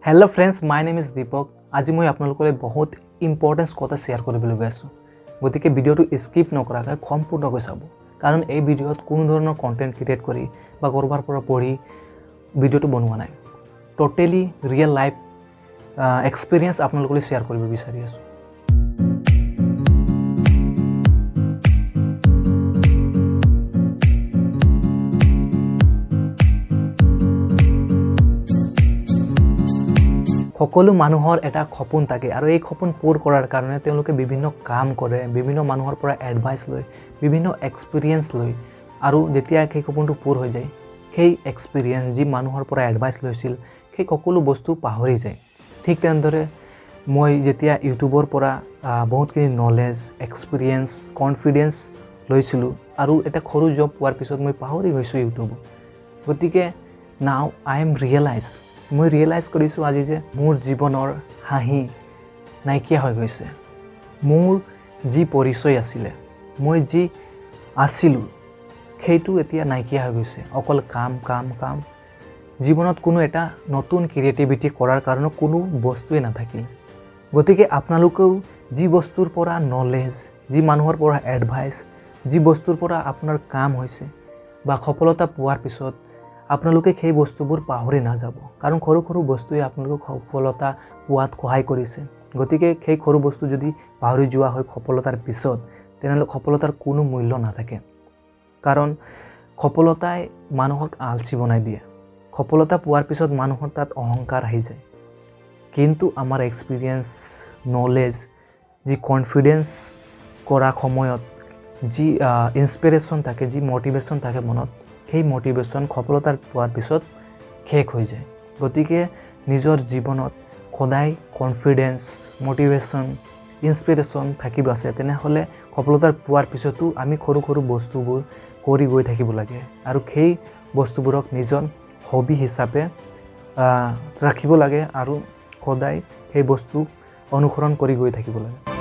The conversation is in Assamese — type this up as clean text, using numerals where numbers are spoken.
Hello friends, my name is Dipak. আজি মই আপোনালোকৰ বহুত ইম্পৰ্টেন্স কথা শেয়াৰ কৰিবলৈ গৈ আছো। গতিকে ভিডিওটো স্কিপ নকৰাকৈ সম্পূৰ্ণকৈ চাব। কাৰণ এই ভিডিওত কোনো ধৰণৰ কন্টেন্ট ক্ৰিয়েট কৰি বা কৰবাৰ পৰা পঢ়ি ভিডিওটো বনোৱা নাই। টোটালি ৰিয়েল লাইফ এক্সপেৰিয়েন্স আপোনালোকলৈ শেয়াৰ কৰিব বিচাৰি আছো। সকলো মানুহৰ এটা খপন থাকে আৰু এই খপন পূৰ কৰাৰ কাৰণে তেওঁলোকে বিভিন্ন কাম কৰে, বিভিন্ন মানুহৰ পৰা এডভাইস লয়, বিভিন্ন এক্সপেৰিয়েন্স লয় আৰু যেতিয়া সেই খপনটো পূৰ হৈ যায়, সেই এক্সপেৰিয়েন্স যি মানুহৰ পৰা এডভাইস লৈছিল, সেই সকলো বস্তু পাহৰি যায়। ঠিক তেনেদৰে মই যেতিয়া ইউটিউবৰ পৰা বহুতখিনি নলেজ, এক্সপেৰিয়েন্স, কনফিডেন্স লৈছিলোঁ আৰু এটা সৰু জব পোৱাৰ পিছত মই পাহৰি গৈছোঁ ইউটিউব। গতিকে নাও আই এম ৰিয়েলাইজ মই ৰিয়েলাইজ কৰিছোঁ আজি যে মোৰ জীৱনৰ হাঁহি নাইকিয়া হৈ গৈছে। মোৰ যি পৰিচয় আছিলে, মই যি আছিলোঁ, সেইটো এতিয়া নাইকিয়া হৈ গৈছে। অকল কাম কাম কাম। জীৱনত কোনো এটা নতুন ক্ৰিয়েটিভিটি কৰাৰ কাৰণে কোনো বস্তুৱে নাথাকিল। গতিকে আপোনালোকেও যি বস্তুৰ পৰা নলেজ, যি মানুহৰ পৰা এডভাইস, যি বস্তুৰ পৰা আপোনাৰ কাম হৈছে বা সফলতা পোৱাৰ পিছত আপোনালোকে সেই বস্তুবোৰ পাহৰি নাযাব। কাৰণ সৰু সৰু বস্তুৱে আপোনালোকক সফলতা পোৱাত সহায় কৰিছে। গতিকে সেই সৰু বস্তু যদি পাহৰি যোৱা হয় সফলতাৰ পিছত, তেনেহ'লে সফলতাৰ কোনো মূল্য নাথাকে। কাৰণ সফলতাই মানুহক আলসি বনাই দিয়ে। সফলতা পোৱাৰ পিছত মানুহৰ তাত অহংকাৰ আহি যায়। কিন্তু আমাৰ এক্সপেৰিয়েন্স, নলেজ, যি কনফিডেন্স কৰা সময়ত যি ইনস্পিৰেশ্যন থাকে, যি মটিভেশ্যন থাকে মনত, সেই মটিভেশ্যন সফলতাৰ পোৱাৰ পিছত শেষ হৈ যায়। গতিকে নিজৰ জীৱনত সদায় কনফিডেন্স, মটিভেশ্যন, ইনস্পিৰেশ্যন থাকিব আছে, তেনেহ'লে সফলতাৰ পোৱাৰ পিছতো আমি সৰু সৰু বস্তুবোৰ কৰি গৈ থাকিব লাগে আৰু সেই বস্তুবোৰক নিজৰ হবি হিচাপে ৰাখিব লাগে আৰু সদায় সেই বস্তু অনুসৰণ কৰি গৈ থাকিব লাগে।